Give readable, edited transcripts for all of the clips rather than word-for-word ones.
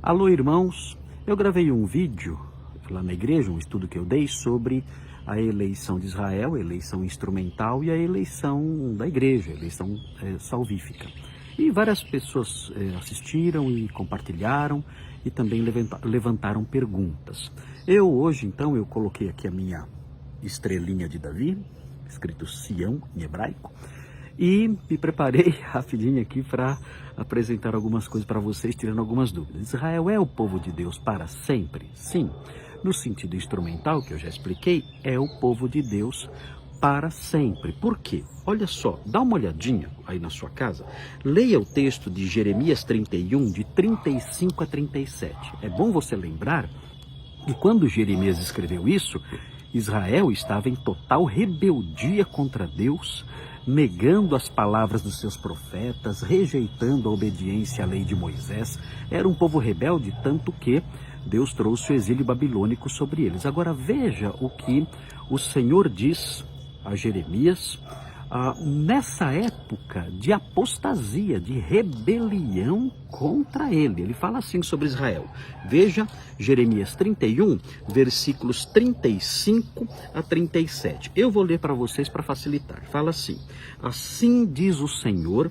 Alô, irmãos, eu gravei um vídeo lá na igreja, um estudo que eu dei sobre a eleição de Israel, a eleição instrumental e a eleição da igreja, a eleição salvífica. E várias pessoas assistiram e compartilharam e também levantaram perguntas. Hoje, então, eu coloquei aqui a minha estrelinha de Davi, escrito Sião em hebraico, e me preparei rapidinho aqui para apresentar algumas coisas para vocês, tirando algumas dúvidas. Israel é o povo de Deus para sempre? Sim. No sentido instrumental, que eu já expliquei, é o povo de Deus para sempre. Por quê? Olha só, dá uma olhadinha aí na sua casa, leia o texto de Jeremias 31, de 35 a 37. É bom você lembrar que quando Jeremias escreveu isso, Israel estava em total rebeldia contra Deus, negando as palavras dos seus profetas, rejeitando a obediência à lei de Moisés. Era um povo rebelde, tanto que Deus trouxe o exílio babilônico sobre eles. Agora veja o que o Senhor diz a Jeremias nessa época de apostasia, de rebelião contra ele. Ele fala assim sobre Israel. Veja Jeremias 31, versículos 35 a 37. Eu vou ler para vocês para facilitar. Fala assim: assim diz o Senhor,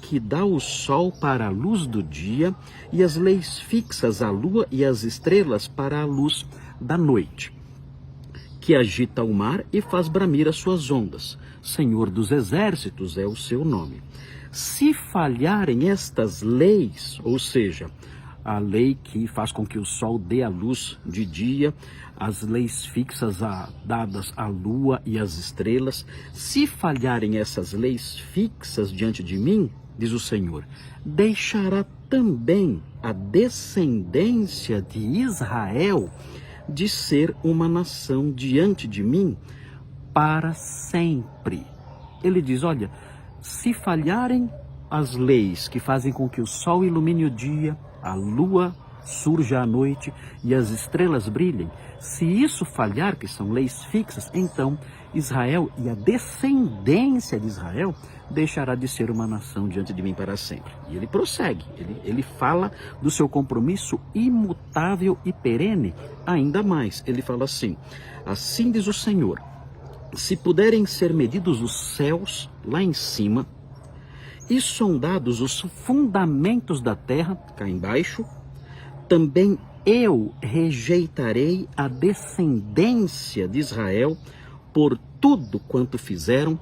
que dá o sol para a luz do dia e as leis fixas, a lua e as estrelas para a luz da noite, que agita o mar e faz bramir as suas ondas. Senhor dos exércitos é o seu nome. Se falharem estas leis, ou seja, a lei que faz com que o sol dê a luz de dia, as leis fixas dadas à lua e às estrelas, se falharem essas leis fixas diante de mim, diz o Senhor, deixará também a descendência de Israel de ser uma nação diante de mim para sempre. Ele diz, olha, se falharem as leis que fazem com que o sol ilumine o dia, a lua surja à noite e as estrelas brilhem, se isso falhar, que são leis fixas, então Israel e a descendência de Israel deixará de ser uma nação diante de mim para sempre. E ele prossegue, ele fala do seu compromisso imutável e perene ainda mais. Ele fala assim, assim diz o Senhor, se puderem ser medidos os céus lá em cima e sondados os fundamentos da terra cá embaixo, também eu rejeitarei a descendência de Israel por tudo quanto fizeram,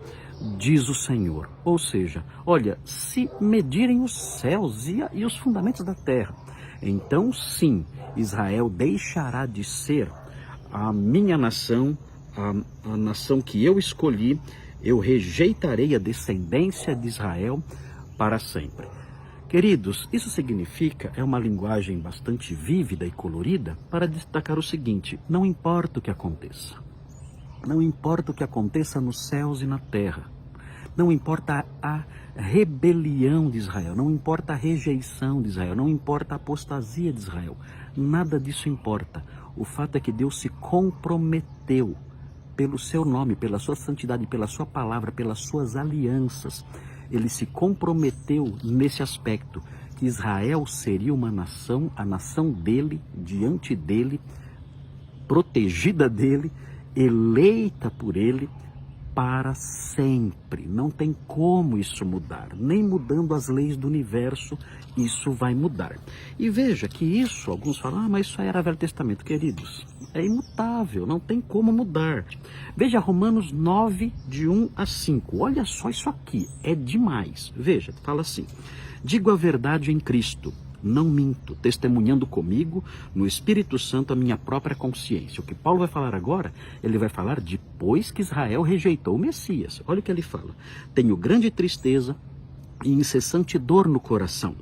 diz o Senhor. Ou seja, olha, se medirem os céus e os fundamentos da terra, então sim, Israel deixará de ser a minha nação, a nação que eu escolhi. Eu rejeitarei a descendência de Israel para sempre. Queridos, isso significa, é uma linguagem bastante vívida e colorida para destacar o seguinte: não importa o que aconteça. Não importa o que aconteça nos céus e na terra. Não importa a rebelião de Israel. Não importa a rejeição de Israel. Não importa a apostasia de Israel. Nada disso importa. O fato é que Deus se comprometeu pelo seu nome, pela sua santidade, pela sua palavra, pelas suas alianças. Ele se comprometeu nesse aspecto, que Israel seria uma nação, a nação dele, diante dele, protegida dele, eleita por ele para sempre. Não tem como isso mudar, nem mudando as leis do universo isso vai mudar. E veja que isso, alguns falam, mas isso aí era Velho Testamento. Queridos, é imutável, não tem como mudar. Veja Romanos 9, de 1 a 5, olha só isso aqui, é demais. Veja, fala assim, digo a verdade em Cristo, não minto, testemunhando comigo no Espírito Santo a minha própria consciência. O que Paulo vai falar agora, ele vai falar depois que Israel rejeitou o Messias. Olha o que ele fala. Tenho grande tristeza e incessante dor no coração,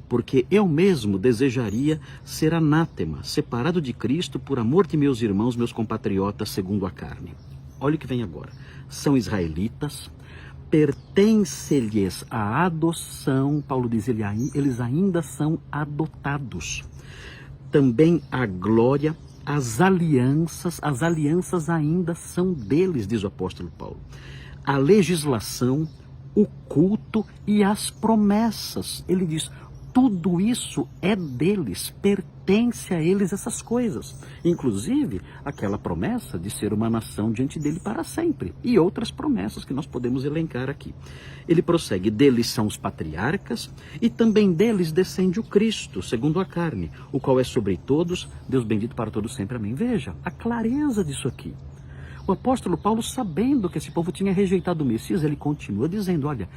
porque eu mesmo desejaria ser anátema, separado de Cristo por amor de meus irmãos, meus compatriotas segundo a carne. Olha o que vem agora. São israelitas, pertence-lhes a adoção, Paulo diz, eles ainda são adotados. Também a glória, as alianças ainda são deles, diz o apóstolo Paulo. A legislação, o culto e as promessas. Ele diz, Tudo isso é deles, pertence a eles essas coisas. Inclusive, aquela promessa de ser uma nação diante dele para sempre. E outras promessas que nós podemos elencar aqui. Ele prossegue, deles são os patriarcas e também deles descende o Cristo, segundo a carne, o qual é sobre todos, Deus bendito para todos sempre. Amém. Veja a clareza disso aqui. O apóstolo Paulo, sabendo que esse povo tinha rejeitado o Messias, ele continua dizendo, olha,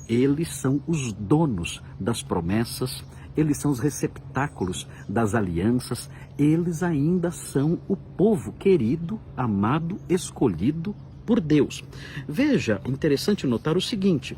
eles são os donos das promessas, eles são os receptáculos das alianças, eles ainda são o povo querido, amado, escolhido por Deus. Veja, interessante notar o seguinte,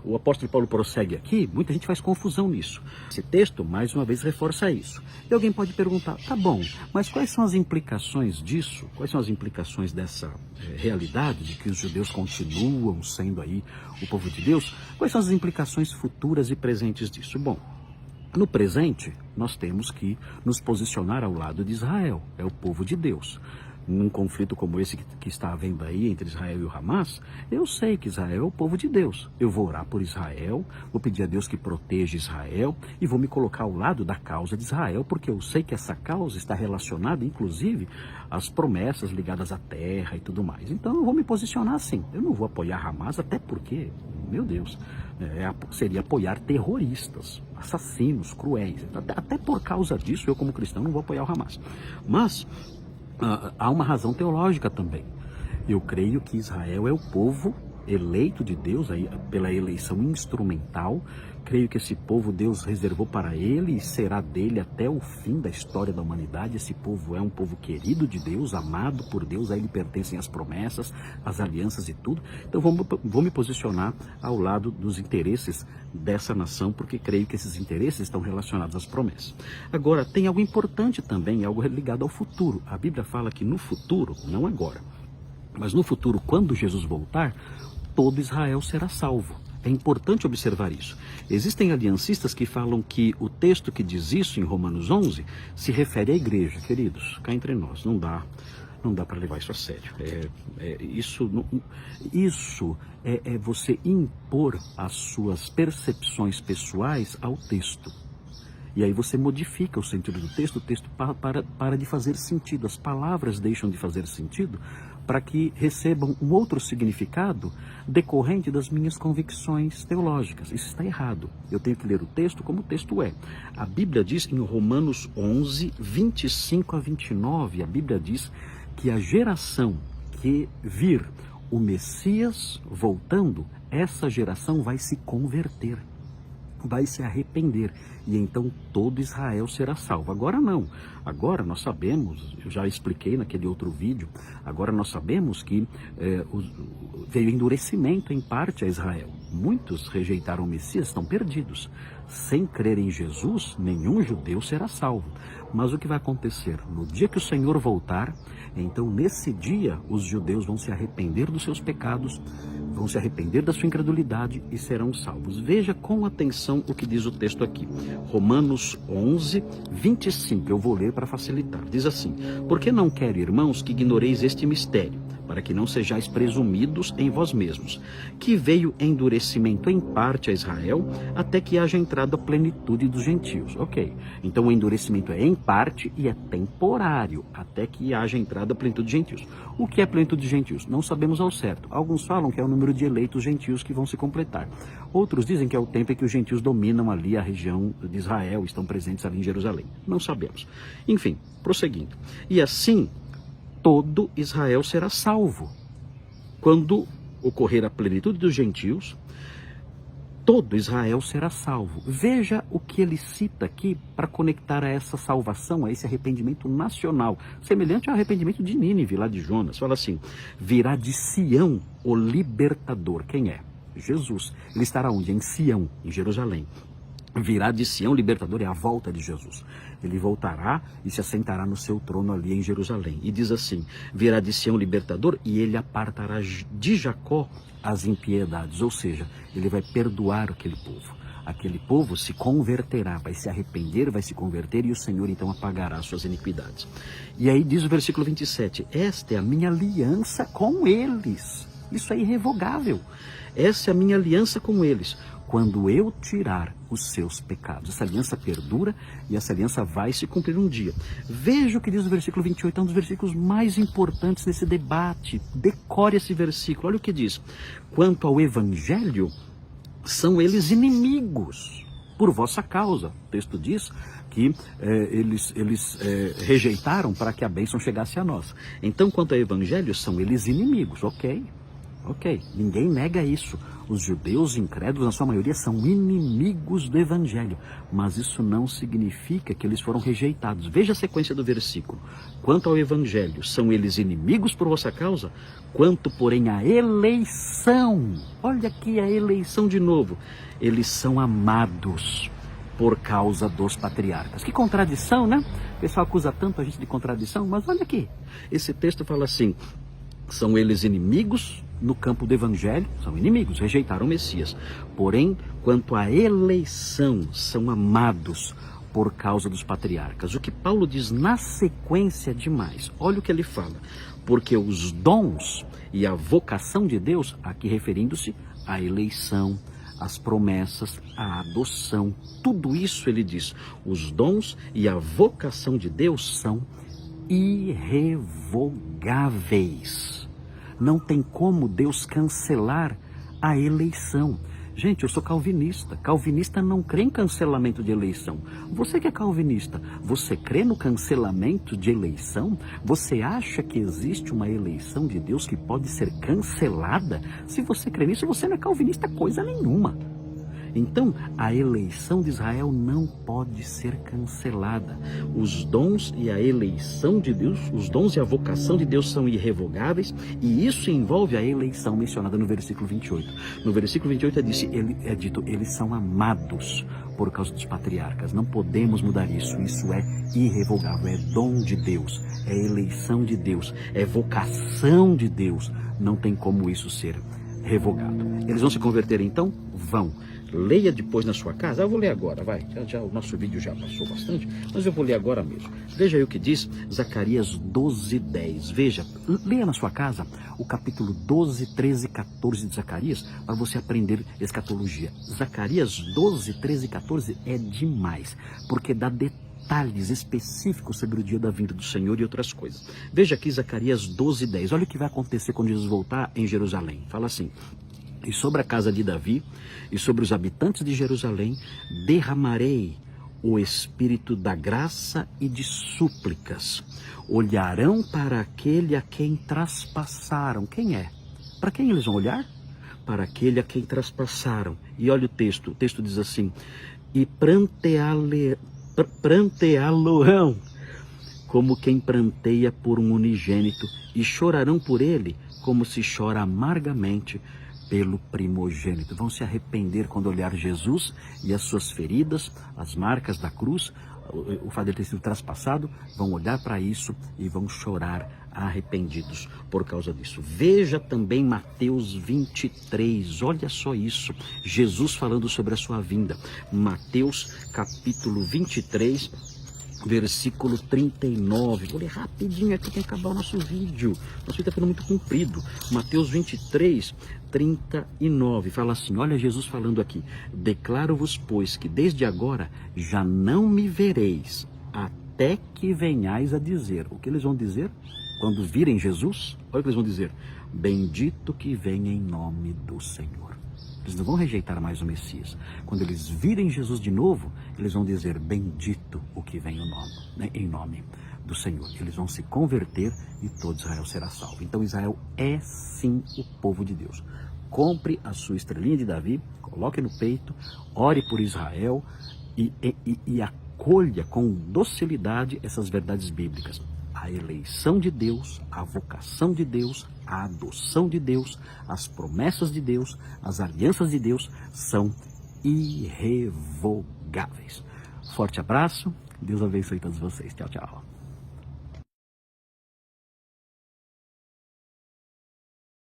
o apóstolo Paulo prossegue aqui, muita gente faz confusão nisso. Esse texto, mais uma vez, reforça isso. E alguém pode perguntar, tá bom, mas quais são as implicações disso? Quais são as implicações dessa realidade de que os judeus continuam sendo aí o povo de Deus? Quais são as implicações futuras e presentes disso? Bom, no presente, nós temos que nos posicionar ao lado de Israel, é o povo de Deus. Num conflito como esse que está havendo aí entre Israel e o Hamas, eu sei que Israel é o povo de Deus. Eu vou orar por Israel, vou pedir a Deus que proteja Israel e vou me colocar ao lado da causa de Israel, porque eu sei que essa causa está relacionada, inclusive, às promessas ligadas à terra e tudo mais. Então eu vou me posicionar assim. Eu não vou apoiar Hamas, até porque, meu Deus, seria apoiar terroristas, assassinos, cruéis. Até por causa disso, eu como cristão não vou apoiar o Hamas. Mas há uma razão teológica também. Eu creio que Israel é o povo eleito de Deus aí, pela eleição instrumental. Creio que esse povo Deus reservou para ele e será dele até o fim da história da humanidade. Esse povo é um povo querido de Deus, amado por Deus, a ele pertencem as promessas, as alianças e tudo. Então vou me posicionar ao lado dos interesses dessa nação, porque creio que esses interesses estão relacionados às promessas. Agora, tem algo importante também, algo ligado ao futuro. A Bíblia fala que no futuro, não agora, mas no futuro, quando Jesus voltar, todo Israel será salvo. É importante observar isso. Existem aliancistas que falam que o texto que diz isso em Romanos 11 se refere à igreja. Queridos, cá entre nós, não dá para levar isso a sério. Isso é você impor as suas percepções pessoais ao texto. E aí você modifica o sentido do texto, o texto para de fazer sentido, as palavras deixam de fazer sentido para que recebam um outro significado decorrente das minhas convicções teológicas. Isso está errado. Eu tenho que ler o texto como o texto é. A Bíblia diz em Romanos 11, 25 a 29, a Bíblia diz que a geração que vir o Messias voltando, essa geração vai se converter, vai se arrepender, e então todo Israel será salvo. Agora não, agora nós sabemos, eu já expliquei naquele outro vídeo, agora nós sabemos que veio endurecimento em parte a Israel. Muitos rejeitaram o Messias, estão perdidos. Sem crer em Jesus, nenhum judeu será salvo. Mas o que vai acontecer? No dia que o Senhor voltar, então nesse dia os judeus vão se arrepender dos seus pecados, vão se arrepender da sua incredulidade e serão salvos. Veja com atenção o que diz o texto aqui. Romanos 11, 25. Eu vou ler para facilitar. Diz assim: porque não quero, irmãos, que ignoreis este mistério, para que não sejais presumidos em vós mesmos, que veio endurecimento em parte a Israel, até que haja entrado a plenitude dos gentios. Ok, então o endurecimento é em parte e é temporário, até que haja entrado a plenitude dos gentios. O que é plenitude dos gentios? Não sabemos ao certo. Alguns falam que é o número de eleitos gentios que vão se completar. Outros dizem que é o tempo em que os gentios dominam ali a região de Israel, estão presentes ali em Jerusalém. Não sabemos. Enfim, prosseguindo. E assim, todo Israel será salvo. Quando ocorrer a plenitude dos gentios, todo Israel será salvo. Veja o que ele cita aqui para conectar a essa salvação, a esse arrependimento nacional, semelhante ao arrependimento de Nínive, lá de Jonas. Fala assim: virá de Sião o libertador. Quem é? Jesus. Ele estará onde? Em Sião, em Jerusalém. Virá de Sião libertador, é a volta de Jesus. Ele voltará e se assentará no seu trono ali em Jerusalém. E diz assim: virá de Sião libertador e ele apartará de Jacó as impiedades. Ou seja, ele vai perdoar aquele povo. Aquele povo se converterá, vai se arrepender, vai se converter, e o Senhor então apagará suas iniquidades. E aí diz o versículo 27, esta é a minha aliança com eles. Isso é irrevogável. Essa é a minha aliança com eles. quando eu tirar os seus pecados. Essa aliança perdura e essa aliança vai se cumprir um dia. Veja o que diz o versículo 28, é um dos versículos mais importantes desse debate. Decore esse versículo, olha o que diz. Quanto ao evangelho, são eles inimigos por vossa causa. O texto diz que eles rejeitaram para que a bênção chegasse a nós. Então, quanto ao evangelho, são eles inimigos, ok, ninguém nega isso. Os judeus incrédulos, na sua maioria, são inimigos do evangelho, mas isso não significa que eles foram rejeitados. Veja a sequência do versículo. Quanto ao evangelho, são eles inimigos por vossa causa, quanto, porém, a eleição, olha aqui a eleição de novo, eles são amados por causa dos patriarcas. Que contradição, né? O pessoal acusa tanto a gente de contradição, mas olha aqui, esse texto fala assim, são eles inimigos no campo do evangelho, são inimigos, rejeitaram o Messias. Porém, quanto à eleição, são amados por causa dos patriarcas. O que Paulo diz na sequência é demais. Olha o que ele fala. Porque os dons e a vocação de Deus, aqui referindo-se à eleição, às promessas, à adoção, tudo isso ele diz. Os dons e a vocação de Deus são irrevogáveis. Não tem como Deus cancelar a eleição. Gente, eu sou calvinista. Calvinista não crê em cancelamento de eleição. Você que é calvinista, você crê no cancelamento de eleição? Você acha que existe uma eleição de Deus que pode ser cancelada? Se você crê nisso, você não é calvinista coisa nenhuma. Então, a eleição de Israel não pode ser cancelada. Os dons e a eleição de Deus, os dons e a vocação de Deus são irrevogáveis, e isso envolve a eleição mencionada no versículo 28. No versículo 28 é dito, eles são amados por causa dos patriarcas. Não podemos mudar isso, isso é irrevogável, é dom de Deus, é eleição de Deus, é vocação de Deus. Não tem como isso ser revogado. Eles vão se converter então? Vão. Leia depois na sua casa. Eu vou ler agora, vai. Já o nosso vídeo já passou bastante, mas eu vou ler agora mesmo. Veja aí o que diz Zacarias 12:10. Veja, leia na sua casa o capítulo 12, 13 e 14 de Zacarias, para você aprender escatologia. Zacarias 12, 13 e 14 é demais, porque dá detalhes específicos sobre o dia da vinda do Senhor e outras coisas. Veja aqui Zacarias 12:10. Olha o que vai acontecer quando Jesus voltar em Jerusalém. Fala assim: e sobre a casa de Davi e sobre os habitantes de Jerusalém derramarei o espírito da graça e de súplicas. Olharão para aquele a quem traspassaram. Quem é? Para quem eles vão olhar? Para aquele a quem traspassaram. E olha o texto diz assim: e pranteá-lo-ão como quem pranteia por um unigênito, e chorarão por ele como se chora amargamente pelo primogênito. Vão se arrepender quando olhar Jesus e as suas feridas, as marcas da cruz, o fato de ele ter sido traspassado, vão olhar para isso e vão chorar arrependidos por causa disso. Veja também Mateus 23, olha só isso, Jesus falando sobre a sua vinda. Mateus capítulo 23, versículo 39. Vou ler rapidinho aqui, tem que acabar o nosso vídeo. Nosso vídeo está ficando muito comprido. Mateus 23, 39. Fala assim, olha Jesus falando aqui. Declaro-vos, pois, que desde agora já não me vereis, até que venhais a dizer. O que eles vão dizer quando virem Jesus? Olha o que eles vão dizer. Bendito que venha em nome do Senhor. Eles não vão rejeitar mais o Messias. Quando eles virem Jesus de novo, eles vão dizer, bendito o que vem em nome do Senhor. Eles vão se converter e todo Israel será salvo. Então Israel é sim o povo de Deus. Compre a sua estrelinha de Davi, coloque no peito, ore por Israel e acolha com docilidade essas verdades bíblicas. A eleição de Deus, a vocação de Deus, a adoção de Deus, as promessas de Deus, as alianças de Deus são irrevogáveis. Forte abraço, Deus abençoe todos vocês. Tchau, tchau.